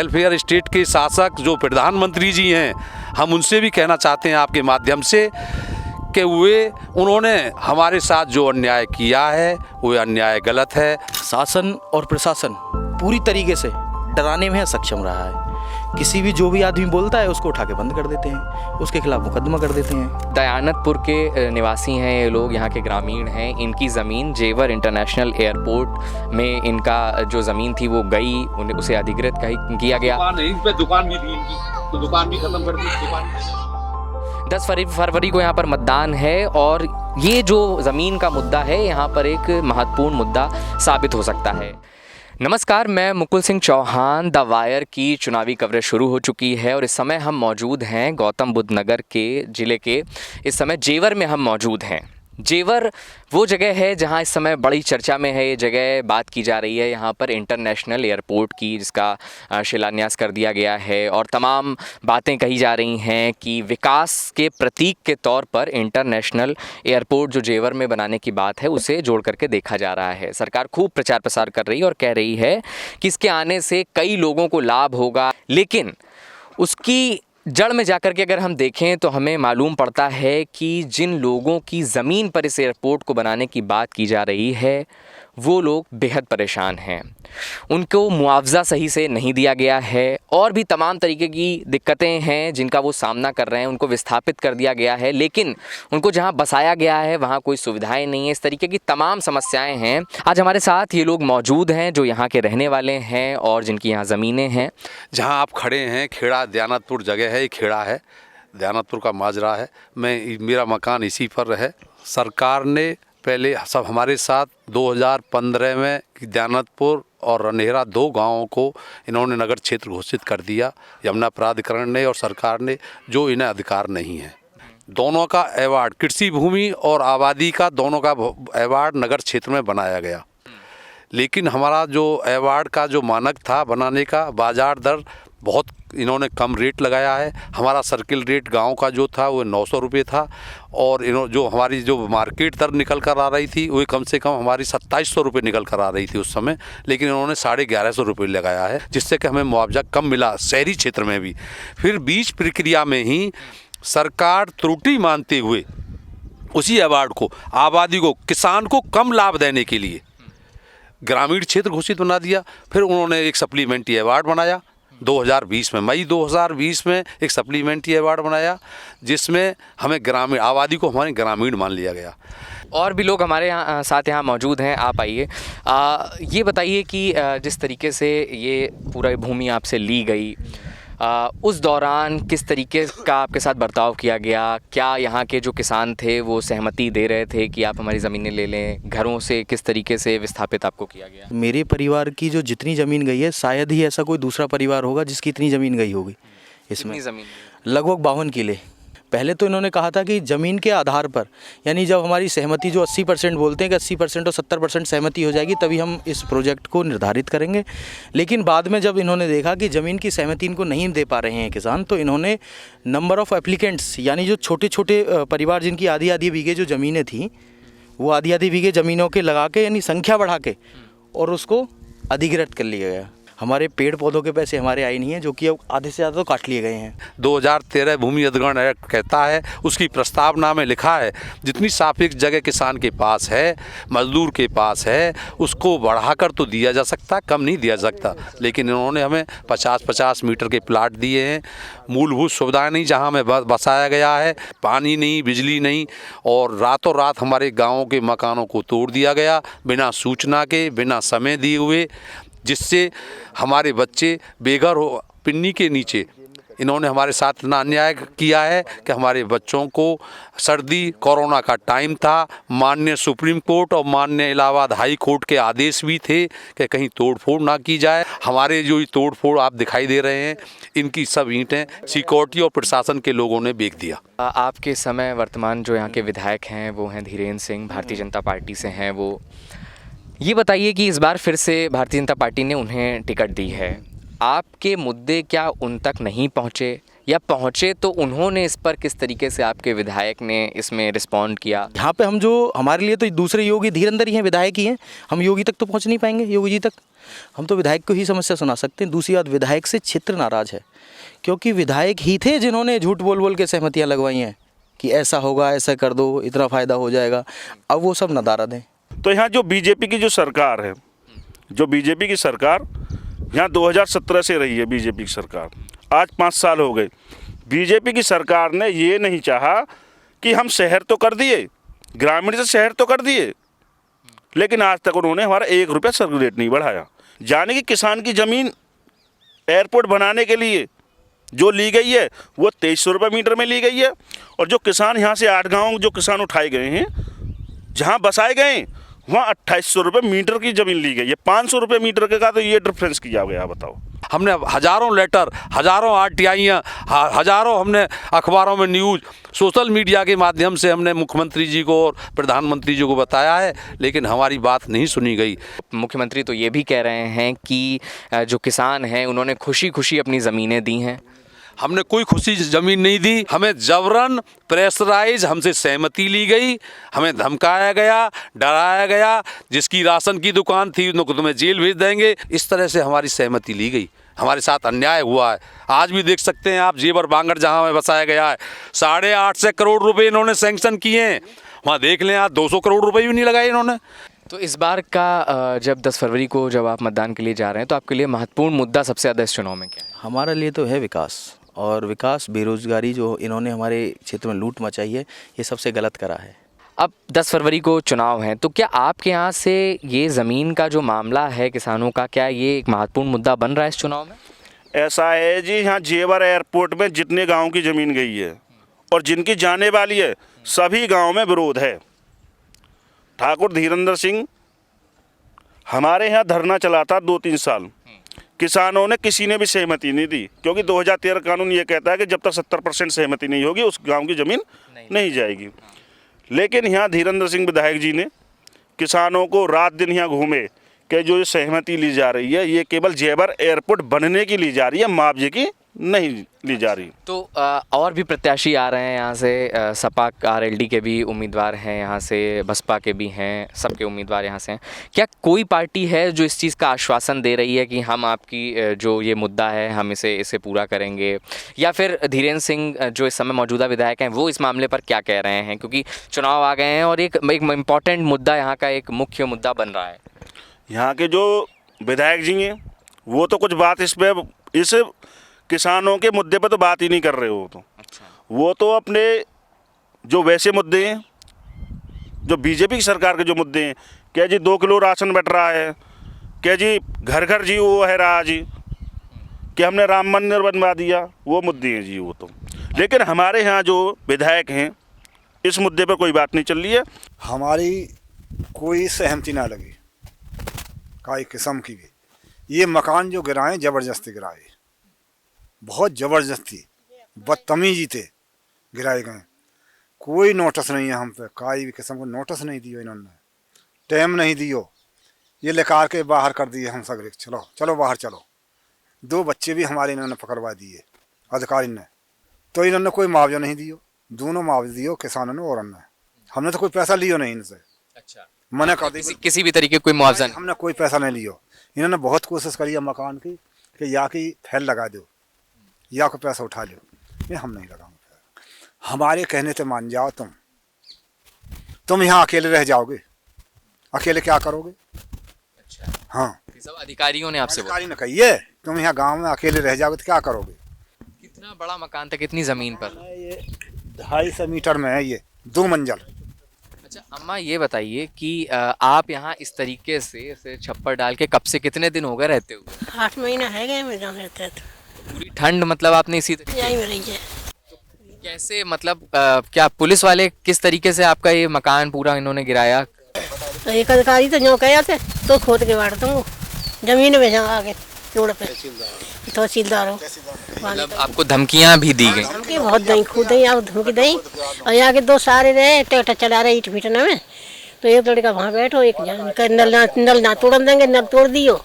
Welfare state के शासक जो प्रधानमंत्री जी हैं, हम उनसे भी कहना चाहते हैं आपके माध्यम से कि उन्होंने हमारे साथ जो अन्याय किया है वो अन्याय गलत है। शासन और प्रशासन पूरी तरीके से डराने में सक्षम रहा है। किसी भी जो भी आदमी बोलता है उसको उठा के बंद कर देते हैं, उसके खिलाफ मुकदमा कर देते हैं। दयानतपुर के निवासी हैं ये लोग, यहाँ के ग्रामीण हैं। इनकी ज़मीन जेवर इंटरनेशनल एयरपोर्ट में इनका जो ज़मीन थी वो गई, उन्हें उसे अधिकृत किया गया। दुकान भी थी इनकी, तो दुकान भी खत्म कर दी। 10 फरवरी को यहाँ पर मतदान है और ये जो ज़मीन का मुद्दा है यहाँ पर एक महत्वपूर्ण मुद्दा साबित हो सकता है। नमस्कार, मैं मुकुल सिंह चौहान। द वायर की चुनावी कवरेज शुरू हो चुकी है और इस समय हम मौजूद हैं गौतम बुद्ध नगर के ज़िले के, इस समय जेवर में हम मौजूद हैं। जेवर वो जगह है जहां इस समय बड़ी चर्चा में है। ये जगह बात की जा रही है यहाँ पर इंटरनेशनल एयरपोर्ट की, जिसका शिलान्यास कर दिया गया है और तमाम बातें कही जा रही हैं कि विकास के प्रतीक के तौर पर इंटरनेशनल एयरपोर्ट जो जेवर में बनाने की बात है उसे जोड़ करके देखा जा रहा है। सरकार खूब प्रचार प्रसार कर रही है और कह रही है कि इसके आने से कई लोगों को लाभ होगा, लेकिन उसकी जड़ में जाकर के अगर हम देखें तो हमें मालूम पड़ता है कि जिन लोगों की ज़मीन पर इस एयरपोर्ट को बनाने की बात की जा रही है वो लोग बेहद परेशान हैं। उनको मुआवजा सही से नहीं दिया गया है और भी तमाम तरीके की दिक्कतें हैं जिनका वो सामना कर रहे हैं। उनको विस्थापित कर दिया गया है, लेकिन उनको जहां बसाया गया है वहां कोई सुविधाएं नहीं है। इस तरीके की तमाम समस्याएं हैं। आज हमारे साथ ये लोग मौजूद हैं जो यहाँ के रहने वाले हैं और जिनकी यहाँ ज़मीनें हैं। जहाँ आप खड़े हैं खेड़ा दयानतपुर जगह है, ये खेड़ा है, दयानतपुर का माजरा है। मेरा मकान इसी पर है। सरकार ने पहले सब हमारे साथ 2015 में दयानतपुर और रनहेरा 2 गांवों को इन्होंने नगर क्षेत्र घोषित कर दिया, यमुना प्राधिकरण ने और सरकार ने, जो इन्हें अधिकार नहीं है। दोनों का अवार्ड, कृषि भूमि और आबादी का दोनों का अवार्ड नगर क्षेत्र में बनाया गया, लेकिन हमारा जो अवार्ड का जो मानक था बनाने का, बाजार दर बहुत इन्होंने कम रेट लगाया है। हमारा सर्किल रेट गांव का जो था वो 900 रुपये था और जो हमारी जो मार्केट दर निकल कर आ रही थी वो कम से कम हमारी 2700 रुपये निकल कर आ रही थी उस समय, लेकिन इन्होंने 1150 रुपये लगाया है, जिससे कि हमें मुआवजा कम मिला शहरी क्षेत्र में भी। फिर बीच प्रक्रिया में ही सरकार त्रुटि मानते हुए उसी अवार्ड को आबादी को, किसान को कम लाभ देने के लिए ग्रामीण क्षेत्र घोषित बना दिया। फिर उन्होंने एक सप्लीमेंट्री अवार्ड बनाया 2020 में, मई 2020 में एक सप्लीमेंट्री अवार्ड बनाया, जिसमें हमें ग्रामीण आबादी को हमारे ग्रामीण मान लिया गया। और भी लोग हमारे साथ यहाँ मौजूद हैं, आप आइए। ये बताइए कि जिस तरीके से ये पूरा भूमि आपसे ली गई, उस दौरान किस तरीके का आपके साथ बर्ताव किया गया? क्या यहाँ के जो किसान थे वो सहमति दे रहे थे कि आप हमारी ज़मीनें ले लें? घरों से किस तरीके से विस्थापित आपको किया गया? मेरे परिवार की जो जितनी ज़मीन गई है, शायद ही ऐसा कोई दूसरा परिवार होगा जिसकी इतनी ज़मीन गई होगी। इसमें ज़मीन लगभग 52 किले। पहले तो इन्होंने कहा था कि ज़मीन के आधार पर, यानी जब हमारी सहमति जो 80% बोलते हैं कि 80% और 70% सहमति हो जाएगी तभी हम इस प्रोजेक्ट को निर्धारित करेंगे। लेकिन बाद में जब इन्होंने देखा कि ज़मीन की सहमति इनको नहीं दे पा रहे हैं किसान, तो इन्होंने नंबर ऑफ़ एप्लीकेंट्स, यानी जो छोटे छोटे परिवार जिनकी आधी आधी बीघे जो ज़मीनें थीं, वो आधी आधी बीघे ज़मीनों के लगा के, यानी संख्या बढ़ा के, और उसको अधिकृत कर लिया गया। हमारे पेड़ पौधों के पैसे हमारे आए नहीं हैं, जो कि अब आधे से ज़्यादा तो काट लिए गए हैं। 2013 भूमि अधिग्रहण एक्ट कहता है, उसकी प्रस्तावना में लिखा है जितनी सापेक्ष जगह किसान के पास है, मजदूर के पास है, उसको बढ़ाकर तो दिया जा सकता, कम नहीं दिया सकता। लेकिन इन्होंने हमें 50-50 मीटर के प्लाट दिए हैं। मूलभूत सुविधाएं नहीं, जहां हमें बसाया गया है, पानी नहीं, बिजली नहीं, और रातों रात हमारे गाँवों के मकानों को तोड़ दिया गया बिना सूचना के, बिना समय दिए हुए, जिससे हमारे बच्चे बेघर हो। पिन्नी के नीचे इन्होंने हमारे साथ इतना अन्याय किया है कि हमारे बच्चों को सर्दी, कोरोना का टाइम था, माननीय सुप्रीम कोर्ट और माननीय इलाहाबाद हाई कोर्ट के आदेश भी थे कि कहीं तोड़फोड़ ना की जाए। हमारे जो तोड़फोड़ आप दिखाई दे रहे हैं, इनकी सब ईंटें सिक्योरिटी और प्रशासन के लोगों ने बेच दिया। आपके समय वर्तमान जो यहाँ के विधायक हैं वो हैं धीरेन्द्र सिंह, भारतीय जनता पार्टी से हैं वो। ये बताइए कि इस बार फिर से भारतीय जनता पार्टी ने उन्हें टिकट दी है, आपके मुद्दे क्या उन तक नहीं पहुँचे, या पहुँचे तो उन्होंने इस पर किस तरीके से आपके विधायक ने इसमें रिस्पॉन्ड किया? यहाँ पे हम जो हमारे लिए तो दूसरे योगी धीरेंद्र ही हैं, विधायक ही हैं, हम योगी तक तो पहुँच नहीं पाएंगे, योगी जी तक। हम तो विधायक को ही समस्या सुना सकते हैं। दूसरी बात, विधायक से क्षेत्र नाराज है, क्योंकि विधायक ही थे जिन्होंने झूठ बोल बोल के सहमतियाँ लगवाई हैं कि ऐसा होगा, ऐसा कर दो, इतना फ़ायदा हो जाएगा। अब वो सब नदारा दें। तो यहाँ जो बीजेपी की जो सरकार है, जो बीजेपी की सरकार यहाँ 2017 से रही है, बीजेपी की सरकार आज 5 साल हो गए। बीजेपी की सरकार ने ये नहीं चाहा कि हम शहर तो कर दिए, ग्रामीण से शहर तो कर दिए, लेकिन आज तक उन्होंने हमारा 1 रुपया सर्वे रेट नहीं बढ़ाया। यानी कि किसान की ज़मीन एयरपोर्ट बनाने के लिए जो ली गई है वो 2300 रुपये मीटर में ली गई है, और जो किसान यहाँ से 8 गाँव जो किसान उठाए गए हैं, जहाँ बसाए गए वहाँ 2800 रुपये मीटर की ज़मीन ली गई है। 500 रुपये मीटर का तो ये डिफरेंस किया गया, बताओ। हमने हज़ारों लेटर, हज़ारों आरटीआईयाँ, हज़ारों हमने अखबारों में न्यूज़, सोशल मीडिया के माध्यम से हमने मुख्यमंत्री जी को और प्रधानमंत्री जी को बताया है, लेकिन हमारी बात नहीं सुनी गई। मुख्यमंत्री तो ये भी कह रहे हैं कि जो किसान हैं उन्होंने खुशी खुशी अपनी ज़मीनें दी हैं। हमने कोई खुशी ज़मीन नहीं दी, हमें जबरन प्रेशराइज, हमसे सहमति ली गई, हमें धमकाया गया, डराया गया, जिसकी राशन की दुकान थी उनको तुम्हें जेल भेज देंगे, इस तरह से हमारी सहमति ली गई। हमारे साथ अन्याय हुआ है। आज भी देख सकते हैं आप, जेवर बांगड़ जहाँ में बसाया गया है, 850 करोड़ रुपए इन्होंने सैंक्शन किए हैं, वहाँ देख लें आप 200 करोड़ रुपए भी नहीं लगाए इन्होंने। तो इस बार का जब 10 फरवरी को जब आप मतदान के लिए जा रहे हैं, तो आपके लिए महत्वपूर्ण मुद्दा सबसे ज़्यादा इस चुनाव में क्या है? हमारे लिए तो है विकास, और विकास, बेरोजगारी जो इन्होंने हमारे क्षेत्र में लूट मचाई है, ये सबसे गलत करा है। अब 10 फरवरी को चुनाव हैं, तो क्या आपके यहाँ से ये ज़मीन का जो मामला है किसानों का, क्या ये एक महत्वपूर्ण मुद्दा बन रहा है इस चुनाव में? ऐसा है जी, यहाँ जेवर एयरपोर्ट में जितने गांव की ज़मीन गई है और जिनकी जाने वाली है, सभी गांव में विरोध है। ठाकुर धीरेंद्र सिंह हमारे यहाँ धरना चला था 2-3 साल, किसानों ने किसी ने भी सहमति नहीं दी, क्योंकि 2013 कानून ये कहता है कि जब तक 70% सहमति नहीं होगी उस गांव की ज़मीन नहीं जाएगी। लेकिन यहाँ धीरेंद्र सिंह विधायक जी ने किसानों को रात दिन यहाँ घूमे कि जो सहमति ली जा रही है ये केवल जेवर एयरपोर्ट बनने की ली जा रही है, मुआवजे की नहीं ली जा रही। तो और भी प्रत्याशी आ रहे हैं यहाँ से, सपा आरएलडी के भी उम्मीदवार हैं यहाँ से, बसपा के भी हैं, सबके उम्मीदवार यहाँ से हैं। क्या कोई पार्टी है जो इस चीज़ का आश्वासन दे रही है कि हम आपकी जो ये मुद्दा है हम इसे पूरा करेंगे, या फिर धीरेन्द्र सिंह जो इस समय मौजूदा विधायक हैं वो इस मामले पर क्या कह रहे हैं? क्योंकि चुनाव आ गए हैं और एक इम्पॉर्टेंट मुद्दा यहाँ का एक मुख्य मुद्दा बन रहा है। यहाँ के जो विधायक जी हैं वो तो कुछ बात इस किसानों के मुद्दे पर तो बात ही नहीं कर रहे हो। तो अच्छा। वो तो अपने जो वैसे मुद्दे हैं, जो बीजेपी की सरकार के जो मुद्दे हैं, क्या जी 2 किलो राशन बट रहा है, क्या जी घर घर जी वो है रहा जी, कि हमने राम मंदिर बनवा दिया, वो मुद्दे हैं जी वो तो। लेकिन हमारे यहाँ जो विधायक हैं इस मुद्दे पर कोई बात नहीं चल रही है। हमारी कोई सहमति ना लगी काई किस्म की भी। ये मकान जो गिराए ज़बरदस्ती गिराए, बहुत ज़बरदस्ती बदतमीजी थे गिराए गए। कोई नोटिस नहीं है हम पे, काई भी किस्म को नोटिस नहीं दियो इन्होंने, टाइम नहीं दियो, ये लेकर के बाहर कर दिए हम सगरे, चलो चलो बाहर चलो। 2 बच्चे भी हमारे इन्होंने पकड़वा दिए अधिकारी ने, तो इन्होंने कोई मुआवजा नहीं दियो। दोनों मुआवजा दियो किसानों ने और हमने तो कोई पैसा लियो नहीं इनसे। अच्छा, मना कर दी, किसी भी तरीके कोई मुआवजा नहीं? हमने कोई पैसा नहीं लियो। इन्होंने बहुत कोशिश करी है मकान की कि या की फैल लगा दो या कोई पैसा उठा लो, ये हम नहीं लगाऊंगे। हमारे कहने से मान जाओ, तुम यहाँ अकेले रह जाओगे, अकेले क्या करोगे? अच्छा, हाँ, सब अधिकारियों ने आपसे अधिकारी ने कहिए तुम यहाँ गांव में अकेले रह जाओगे तो क्या करोगे? कितना बड़ा मकान था, कितनी ज़मीन पर? ये 250 मीटर में है, ये 2 मंजिल। अच्छा अम्मा, ये बताइए कि आप यहाँ इस तरीके से छप्पर डाल के कब से, कितने दिन हो गए रहते हुए? 8 महीना है गए मैं जहाँ रहते थे। पूरी ठंड मतलब आपने इसी तरीके यहीं में रही है। कैसे, मतलब क्या पुलिस वाले किस तरीके से आपका ये मकान पूरा इन्होंने गिराया? तो एक अधिकारी तो जो कहा थे तो खोद के बांट दूँगा जमीन में, जहाँ आगे रोड पे तहसीलदार हो। मतलब आपको धमकियाँ भी दी गई? धमकी बहुत दई, खुद दई, आप धमकी दई। और यहाँ के 2 सारे रहे ट्रैक्टर चला रहे ईट पीटने में, तो एक लड़का वहाँ बैठो, एक नल ना तोड़ देंगे, नल तोड़ दियो,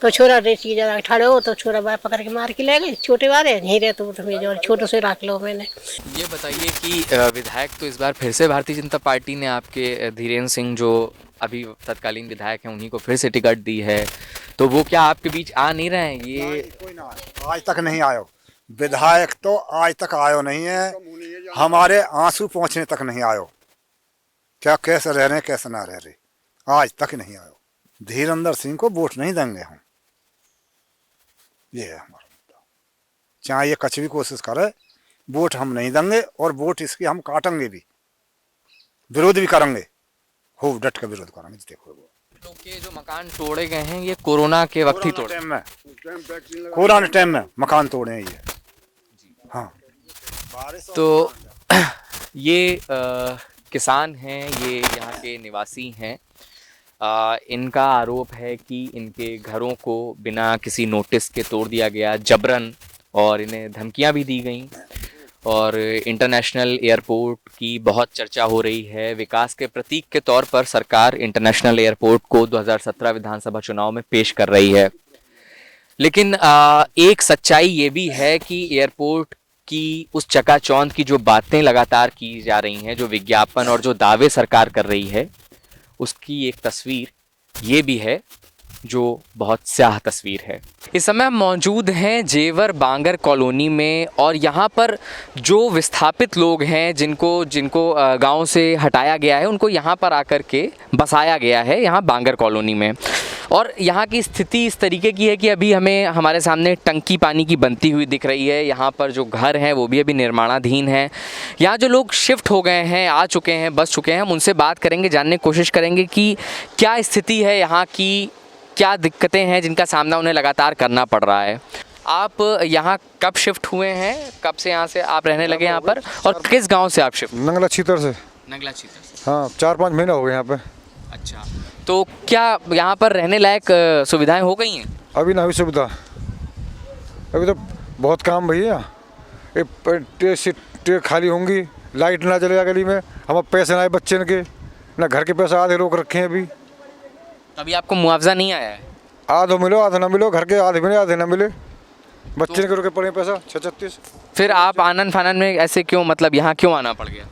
तो छोरा रेसी जगह ठाड़े हो तो छोरा बाहर पकड़ के मार के ले गए, छोटे वाले नहीं रहे तो तुम्हें जो छोटों से रख लो मैंने। ये बताइए कि विधायक तो इस बार फिर से भारतीय जनता पार्टी ने आपके धीरेन्द्र सिंह जो अभी तत्कालीन विधायक हैं उन्हीं को फिर से टिकट दी है, तो वो क्या आपके बीच आ नहीं रहे हैं? ये कोई ना आयो, आज तक नहीं आयो विधायक, तो आज तक आयो नहीं है, हमारे आंसू पहुंचने तक नहीं आयो, क्या कैसे रह रहे कैसे ना रह रहे, आज तक नहीं आयो। धीरेन्द्र सिंह को वोट नहीं देंगे हम, ये है हमारा मुद्दा। चाहे ये कच भी कोशिश करे, वोट हम नहीं देंगे और वोट इसकी हम काटेंगे भी, विरोध भी करेंगे, खूब डट के विरोध करेंगे। देखो लोग के जो मकान तोड़े गए हैं ये कोरोना के वक्त ही तोड़े, कोरोना टाइम में मकान तोड़े हैं ये। हाँ, तो ये किसान हैं, ये यहाँ के निवासी हैं। इनका आरोप है कि इनके घरों को बिना किसी नोटिस के तोड़ दिया गया जबरन, और इन्हें धमकियां भी दी गई। और इंटरनेशनल एयरपोर्ट की बहुत चर्चा हो रही है। विकास के प्रतीक के तौर पर सरकार इंटरनेशनल एयरपोर्ट को 2017 विधानसभा चुनाव में पेश कर रही है, लेकिन एक सच्चाई ये भी है कि एयरपोर्ट की उस चकाचौंध की जो बातें लगातार की जा रही हैं, जो विज्ञापन और जो दावे सरकार कर रही है, उसकी एक तस्वीर ये भी है जो बहुत स्याह तस्वीर है। इस समय हम मौजूद हैं जेवर बांगर कॉलोनी में, और यहाँ पर जो विस्थापित लोग हैं जिनको गांव से हटाया गया है, उनको यहाँ पर आकर के बसाया गया है, यहाँ बांगर कॉलोनी में। और यहाँ की स्थिति इस तरीके की है कि अभी हमें हमारे सामने टंकी पानी की बनती हुई दिख रही है। यहाँ पर जो घर हैं वो भी अभी निर्माणाधीन हैं। यहाँ जो लोग शिफ्ट हो गए हैं, आ चुके हैं, बस चुके हैं, हम उनसे बात करेंगे, जानने की कोशिश करेंगे कि क्या स्थिति है यहाँ की, क्या दिक्कतें हैं जिनका सामना उन्हें लगातार करना पड़ रहा है। आप यहाँ कब शिफ्ट हुए हैं, कब से यहाँ से आप रहने लगे यहाँ पर, और किस गांव से आप शिफ्ट? नंगला छीतर से। नगला छीतर से। हाँ, 4-5 महीने हो गए यहाँ पे। अच्छा, तो क्या यहाँ पर रहने लायक सुविधाएं हो गई हैं? अभी ना हुई सुविधा, अभी तो बहुत काम भैया। ट्रे खाली होंगी, लाइट ना चलेगा गली में, हमारे पैसे ना आए बच्चे के, ना घर के पैसे आधे रोक रखे हैं अभी। अभी आपको मुआवजा नहीं आया है? आधो मिलो आधा ना मिलो, घर के आधे मिले आधे ना मिले, बच्चे के रोके पड़े पैसा 36। फिर आप आनन फानन में ऐसे क्यों, मतलब यहाँ क्यों आना पड़ गया?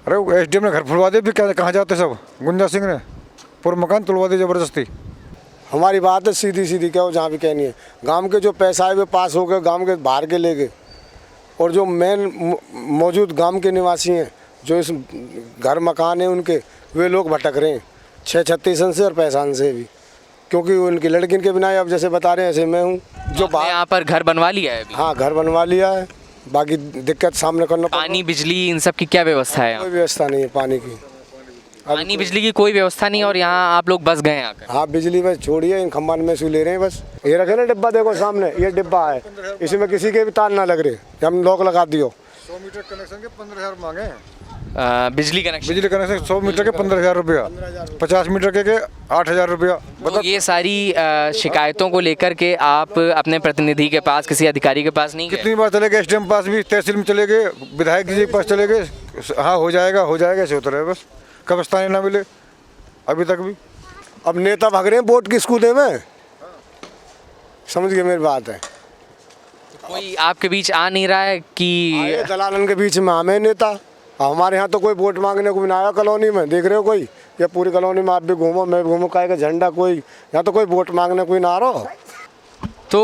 अरे SDM ने घर खुलवा दिया, फिर क्या कहाँ जाते सब, गुंजा सिंह ने पूरा मकान तुलवा दिया ज़बरदस्ती। हमारी बात है सीधी सीधी, क्या हो जहाँ भी कहनी है। गांव के जो पैसा है वे पास हो गए, गांव के बाहर के ले गए, और जो मेन मौजूद गांव के निवासी हैं, जो इस घर मकान है उनके, वे लोग भटक रहे हैं 6-36 से और पैसान से भी, क्योंकि उनकी लड़किन के बिना, अब जैसे बता रहे हैं ऐसे मैं हूँ जो आपने यहाँ पर घर बनवा लिया है अभी? हाँ, घर बनवा लिया है, बाकी दिक्कत सामने करना पड़ रहा है। पानी बिजली इन सब की क्या व्यवस्था है? कोई व्यवस्था नहीं है पानी की, पानी बिजली की कोई व्यवस्था नहीं, और यहाँ आप लोग बस गए हैं आकर? हाँ, बिजली बस छोड़िए, इन खम्बान में से ले रहे हैं बस। ये रखे ना डिब्बा, देखो सामने ये डिब्बा है, इसमें किसी के भी तार ना लग रहे, हम लॉक लगा दियो। 100 मीटर कनेक्शन के 15,000 मांगे हैं। बिजली कनेक्शन 100 मीटर के 15,000 रुपया, 50 मीटर के 8,000 रुपया। तो ये सारी शिकायतों को लेकर के आप अपने प्रतिनिधि के पास, किसी अधिकारी के पास नहीं गए? कितनी बार चले गए, SDM पास भी, तहसील में चले गए, विधायक जी के पास चले गए, हाँ हो जाएगा ऐसे होता रहे बस, कब्रिस्तान ना मिले अभी तक भी। अब नेता भाग रहे हैं वोट की स्कूले में, समझ गए मेरी बात है। कोई आपके बीच आ नहीं रहा है कि दलालन के बीच में हमें नेता, हमारे यहाँ तो कोई वोट मांगने को भी ना आया कॉलोनी में, देख रहे हो कोई, या पूरी कॉलोनी में आप भी घूमो मैं भी घूमो, काहे का झंडा कोई, यहाँ तो कोई वोट मांगने कोई ना आ रहा। तो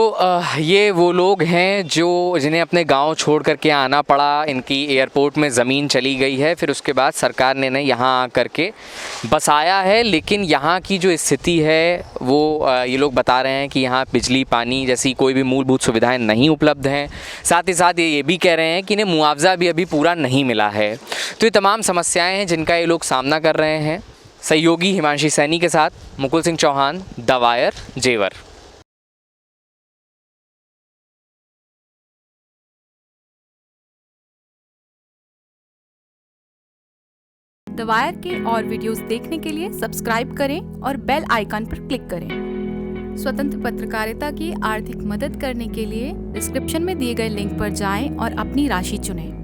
ये वो लोग हैं जिन्हें अपने गांव छोड़ करके आना पड़ा। इनकी एयरपोर्ट में ज़मीन चली गई है, फिर उसके बाद सरकार ने यहाँ आकर के बसाया है, लेकिन यहाँ की जो स्थिति है वो ये लोग बता रहे हैं कि यहाँ बिजली पानी जैसी कोई भी मूलभूत सुविधाएं नहीं उपलब्ध हैं। साथ ही साथ ये भी कह रहे हैं कि इन्हें मुआवजा भी अभी पूरा नहीं मिला है। तो ये तमाम समस्याएँ हैं जिनका ये लोग सामना कर रहे हैं। सहयोगी हिमांशी सैनी के साथ मुकुल सिंह चौहान, द वायर, जेवर। द वायर के और वीडियोस देखने के लिए सब्सक्राइब करें और बेल आइकन पर क्लिक करें। स्वतंत्र पत्रकारिता की आर्थिक मदद करने के लिए डिस्क्रिप्शन में दिए गए लिंक पर जाएं और अपनी राशि चुनें।